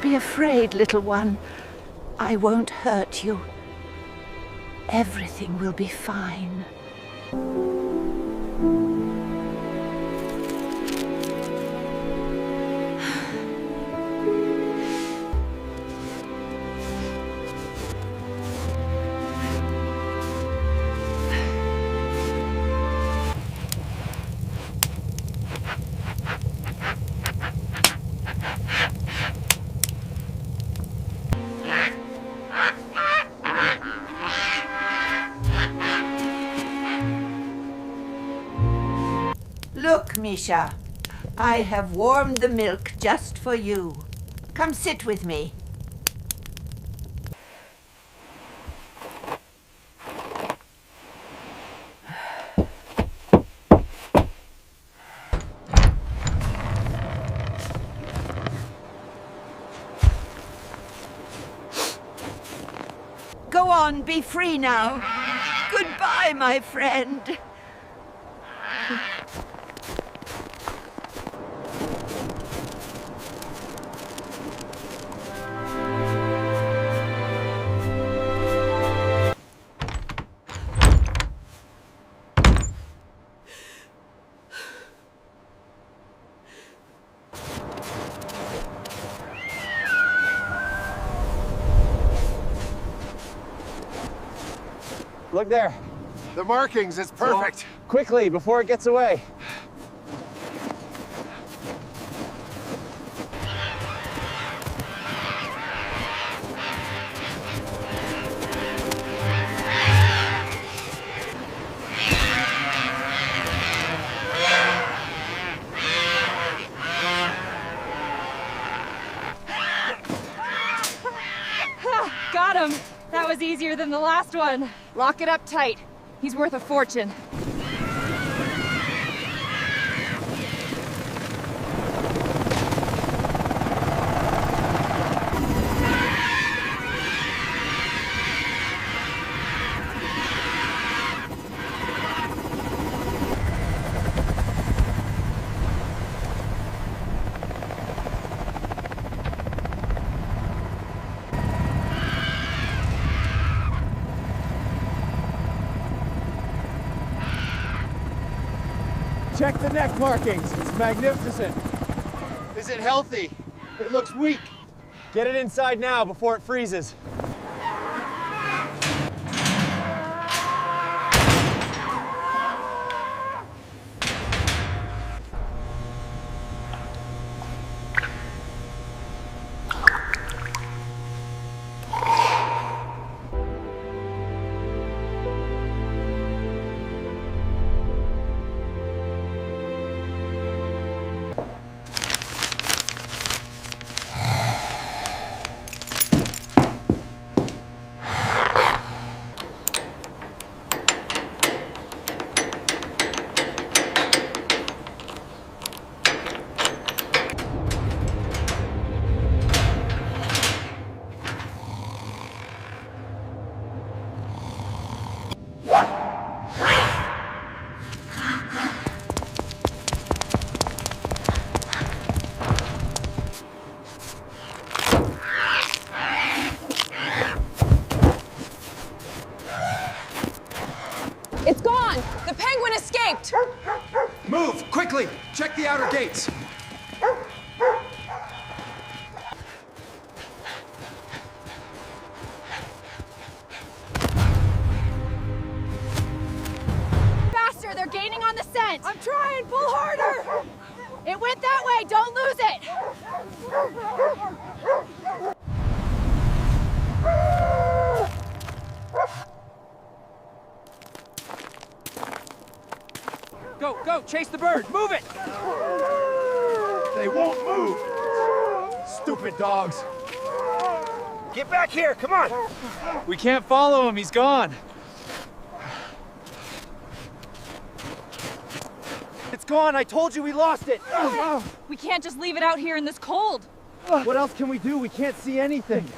be afraid, little one. I won't hurt you. Everything will be fine. Look, Misha. I have warmed the milk just for you. Come sit with me. Go on, be free now. Goodbye, my friend. Look there. The markings, it's perfect. Quickly, before it gets away. Got him! That was easier than the last one. Lock it up tight. He's worth a fortune. Check the neck markings. It's magnificent. Is it healthy? It looks weak. Get it inside now before it freezes. It's gone! The penguin escaped! Move, quickly! Check the outer gates. Faster! They're gaining on the scent! I'm trying! Pull harder! It went that way! Don't lose it! Go, go, chase the bird, move it! They won't move. Stupid dogs. Get back here, come on. We can't follow him, he's gone. It's gone, I told you we lost it. We can't just leave it out here in this cold. What else can we do? We can't see anything.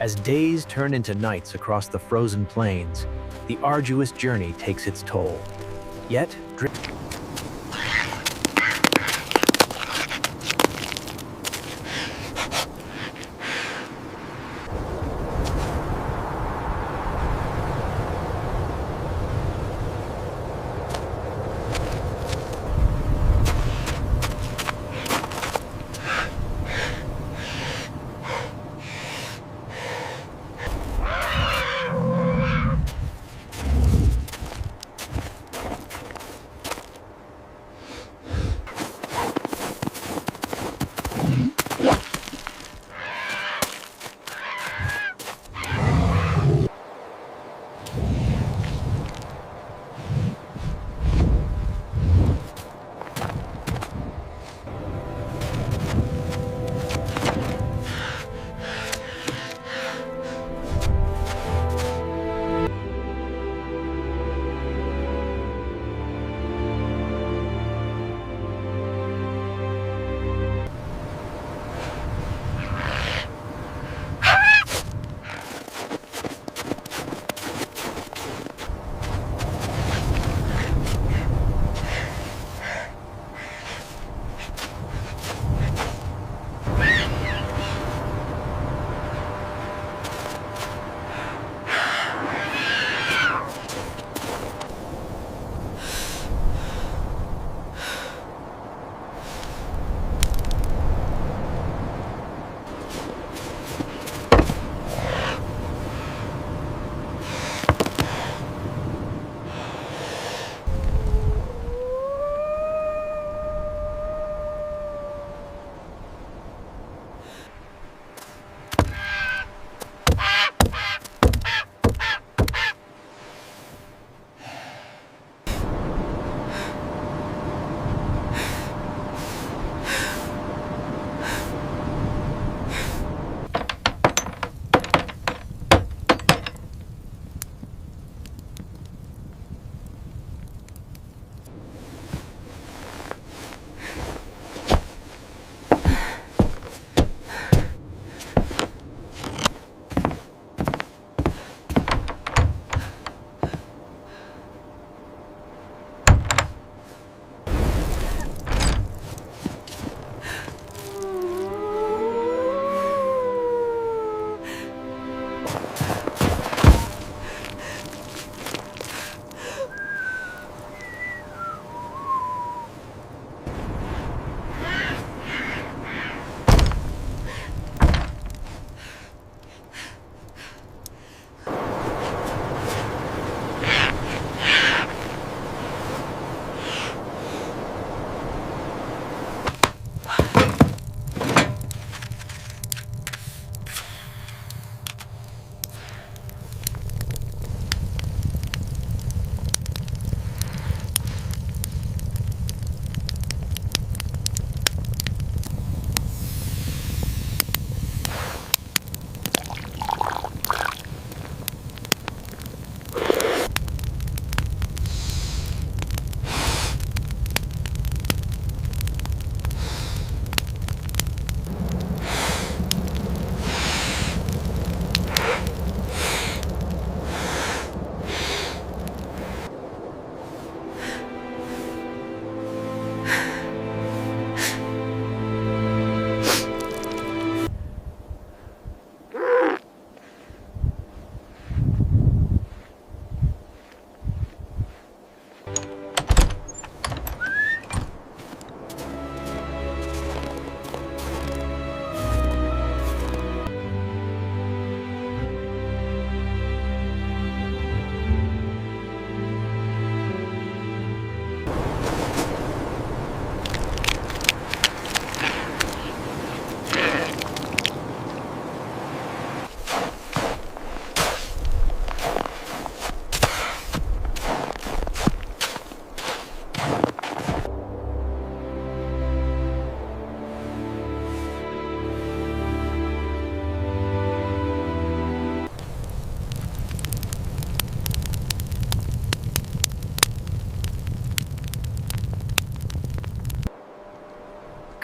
As days turn into nights across the frozen plains, the arduous journey takes its toll. Yet,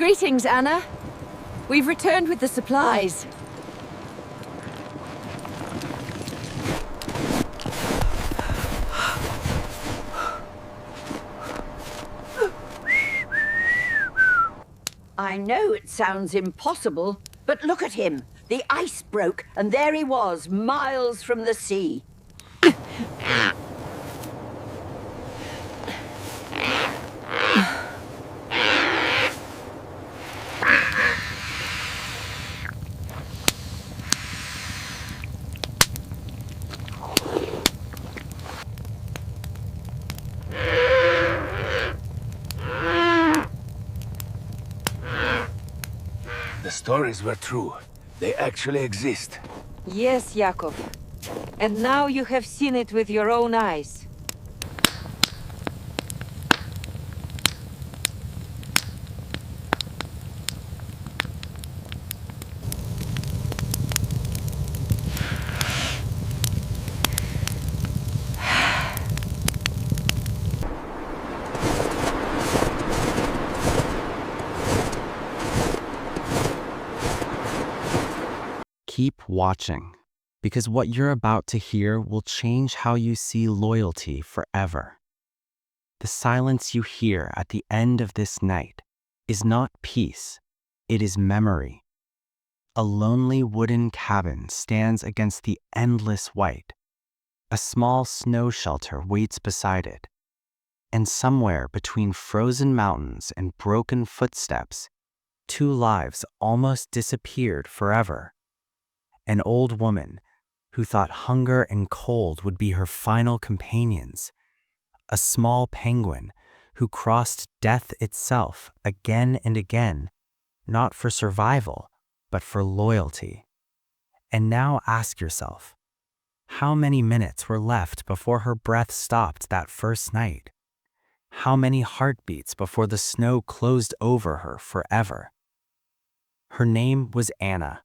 Greetings, Anna. We've returned with the supplies. I know it sounds impossible, but look at him. The ice broke, and there he was, miles from the sea. The stories were true. They actually exist. Yes, Yakov. And now you have seen it with your own eyes. Keep watching, because what you're about to hear will change how you see loyalty forever. The silence you hear at the end of this night is not peace, it is memory. A lonely wooden cabin stands against the endless white. A small snow shelter waits beside it. And somewhere between frozen mountains and broken footsteps, two lives almost disappeared forever. An old woman who thought hunger and cold would be her final companions. A small penguin who crossed death itself again and again, not for survival, but for loyalty. And now ask yourself, how many minutes were left before her breath stopped that first night? How many heartbeats before the snow closed over her forever? Her name was Anna.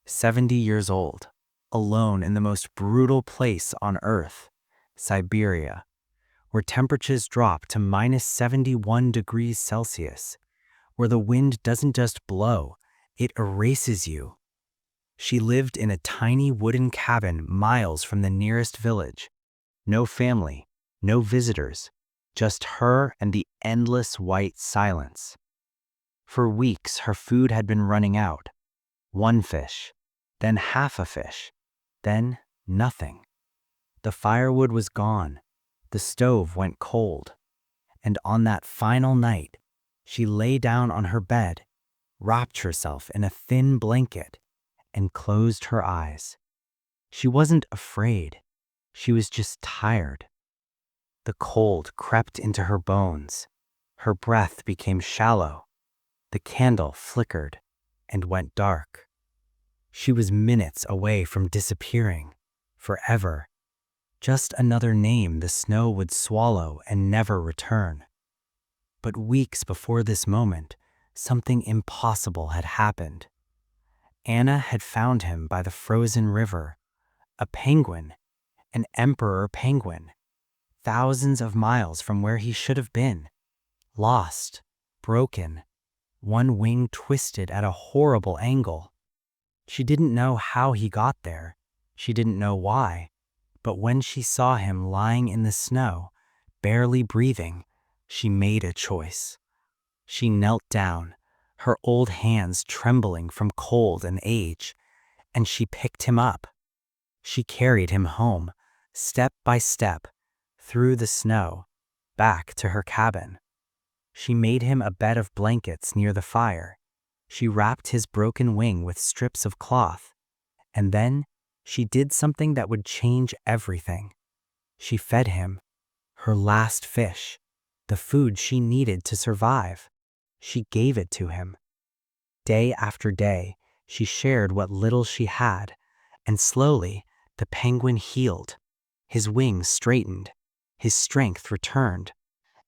70 years old, alone in the most brutal place on Earth, Siberia, where temperatures drop to -71 degrees Celsius, where the wind doesn't just blow, it erases you. She lived in a tiny wooden cabin miles from the nearest village. No family, no visitors, just her and the endless white silence. For weeks, her food had been running out. One fish, then half a fish, then nothing. The firewood was gone, the stove went cold, and on that final night, she lay down on her bed, wrapped herself in a thin blanket, and closed her eyes. She wasn't afraid, she was just tired. The cold crept into her bones, her breath became shallow, the candle flickered and went dark. She was minutes away from disappearing, forever. Just another name the snow would swallow and never return. But weeks before this moment, something impossible had happened. Anna had found him by the frozen river, a penguin, an emperor penguin, thousands of miles from where he should have been, lost, broken, one wing twisted at a horrible angle. She didn't know how he got there. She didn't know why. But when she saw him lying in the snow, barely breathing, she made a choice. She knelt down, her old hands trembling from cold and age, and she picked him up. She carried him home, step by step, through the snow, back to her cabin. She made him a bed of blankets near the fire. She wrapped his broken wing with strips of cloth, and then she did something that would change everything. She fed him, her last fish, the food she needed to survive. She gave it to him. Day after day, she shared what little she had, and slowly the penguin healed. His wings straightened, his strength returned,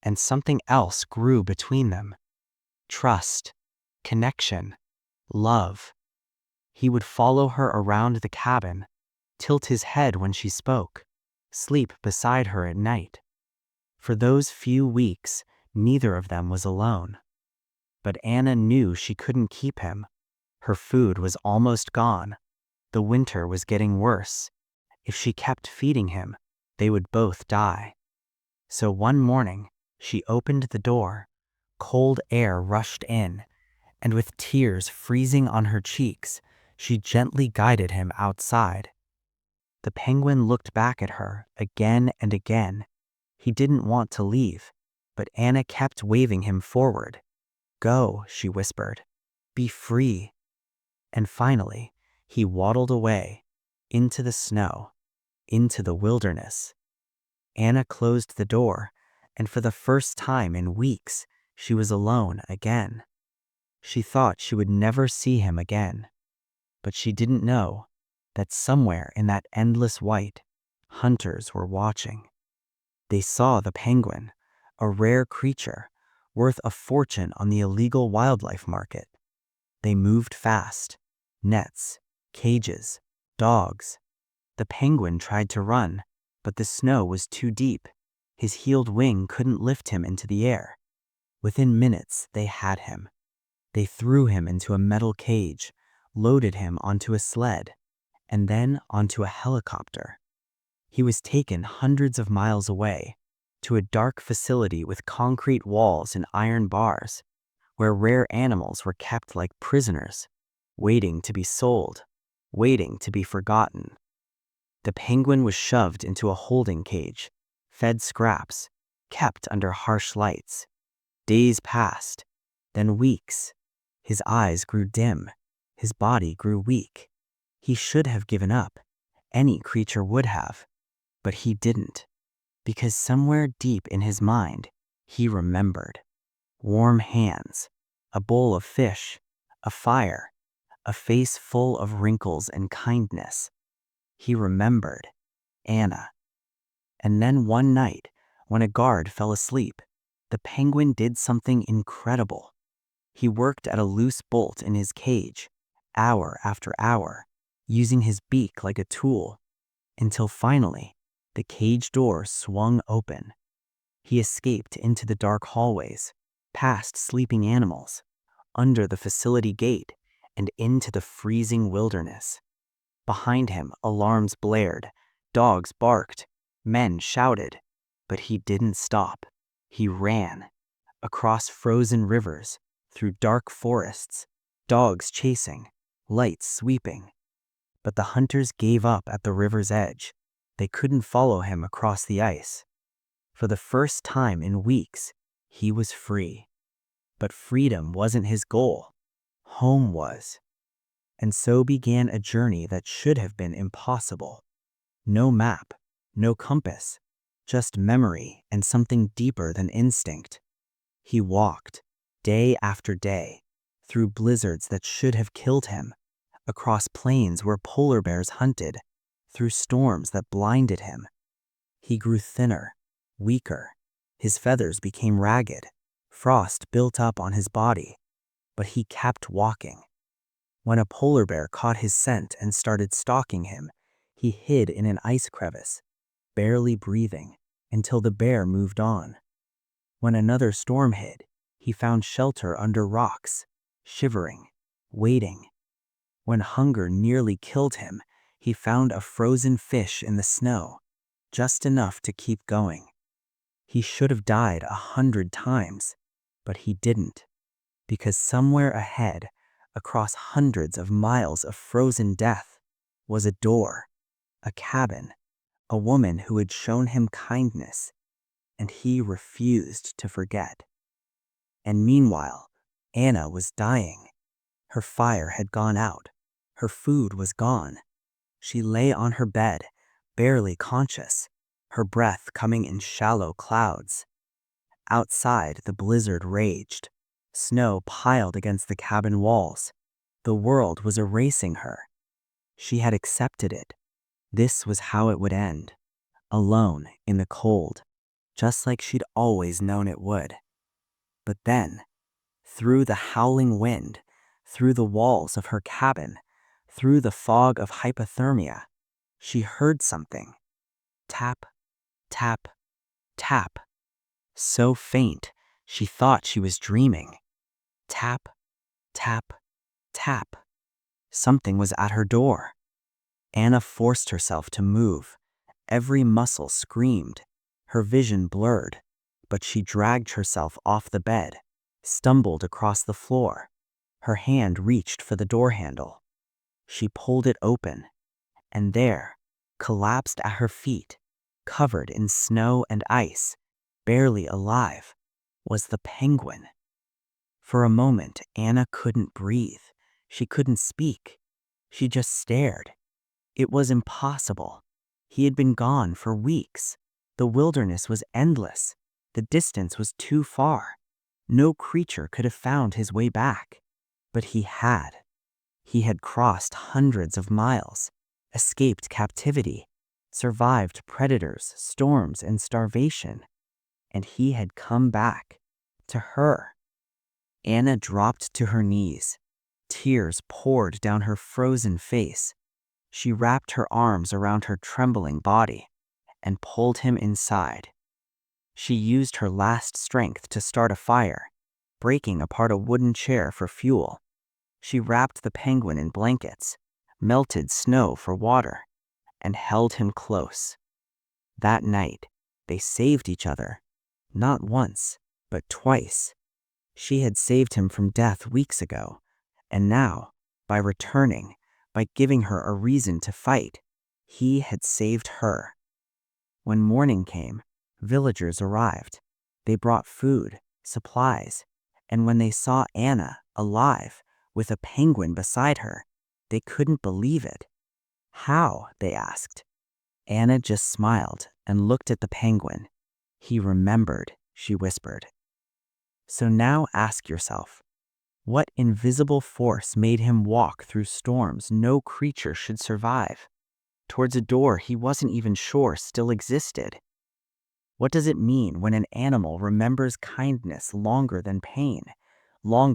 and something else grew between them. Trust. Connection, love. He would follow her around the cabin, tilt his head when she spoke, sleep beside her at night. For those few weeks, neither of them was alone. But Anna knew she couldn't keep him. Her food was almost gone. The winter was getting worse. If she kept feeding him, they would both die. So one morning, she opened the door. Cold air rushed in, and with tears freezing on her cheeks, she gently guided him outside. The penguin looked back at her again and again. He didn't want to leave, but Anna kept waving him forward. "Go," she whispered. "Be free." And finally, he waddled away, into the snow, into the wilderness. Anna closed the door, and for the first time in weeks, she was alone again. She thought she would never see him again, but she didn't know that somewhere in that endless white, hunters were watching. They saw the penguin, a rare creature worth a fortune on the illegal wildlife market. They moved fast. Nets, cages, dogs. The penguin tried to run, but the snow was too deep. His heeled wing couldn't lift him into the air. Within minutes, they had him. They threw him into a metal cage, loaded him onto a sled, and then onto a helicopter. He was taken hundreds of miles away to a dark facility with concrete walls and iron bars, where rare animals were kept like prisoners, waiting to be sold, waiting to be forgotten. The penguin was shoved into a holding cage, fed scraps, kept under harsh lights. Days passed, then weeks. His eyes grew dim, his body grew weak. He should have given up. Any creature would have. But he didn't, because somewhere deep in his mind, he remembered. Warm hands, a bowl of fish, a fire, a face full of wrinkles and kindness. He remembered Anna. And then one night, when a guard fell asleep, the penguin did something incredible. He worked at a loose bolt in his cage, hour after hour, using his beak like a tool, until finally, the cage door swung open. He escaped into the dark hallways, past sleeping animals, under the facility gate, and into the freezing wilderness. Behind him, alarms blared, dogs barked, men shouted, but he didn't stop. He ran, across frozen rivers, through dark forests, dogs chasing, lights sweeping. But the hunters gave up at the river's edge. They couldn't follow him across the ice. For the first time in weeks, he was free. But freedom wasn't his goal. Home was. And so began a journey that should have been impossible. No map, no compass, just memory and something deeper than instinct. He walked, day after day, through blizzards that should have killed him, across plains where polar bears hunted, through storms that blinded him. He grew thinner, weaker. His feathers became ragged. Frost built up on his body, but he kept walking. When a polar bear caught his scent and started stalking him, he hid in an ice crevice, barely breathing, until the bear moved on. When another storm hit, he found shelter under rocks, shivering, waiting. When hunger nearly killed him, he found a frozen fish in the snow, just enough to keep going. He should have died 100 times, but he didn't, because somewhere ahead, across hundreds of miles of frozen death, was a door, a cabin, a woman who had shown him kindness, and he refused to forget. And meanwhile, Anna was dying. Her fire had gone out. Her food was gone. She lay on her bed, barely conscious, her breath coming in shallow clouds. Outside, the blizzard raged. Snow piled against the cabin walls. The world was erasing her. She had accepted it. This was how it would end. Alone in the cold, just like she'd always known it would. But then, through the howling wind, through the walls of her cabin, through the fog of hypothermia, she heard something. Tap, tap, tap. So faint, she thought she was dreaming. Tap, tap, tap. Something was at her door. Anna forced herself to move. Every muscle screamed. Her vision blurred, but she dragged herself off the bed, stumbled across the floor. Her hand reached for the door handle. She pulled it open, and there, collapsed at her feet, covered in snow and ice, barely alive, was the penguin. For a moment, Anna couldn't breathe. She couldn't speak. She just stared. It was impossible. He had been gone for weeks. The wilderness was endless. The distance was too far. No creature could have found his way back. But he had. He had crossed hundreds of miles, escaped captivity, survived predators, storms, and starvation. And he had come back. To her. Anna dropped to her knees. Tears poured down her frozen face. She wrapped her arms around her trembling body and pulled him inside. She used her last strength to start a fire, breaking apart a wooden chair for fuel. She wrapped the penguin in blankets, melted snow for water, and held him close. That night, they saved each other, not once, but twice. She had saved him from death weeks ago, and now, by returning, by giving her a reason to fight, he had saved her. When morning came, villagers arrived. They brought food, supplies, and when they saw Anna alive, with a penguin beside her, they couldn't believe it. How? They asked. Anna just smiled and looked at the penguin. He remembered, she whispered. So now ask yourself, what invisible force made him walk through storms no creature should survive, towards a door he wasn't even sure still existed? What does it mean when an animal remembers kindness longer than pain, longer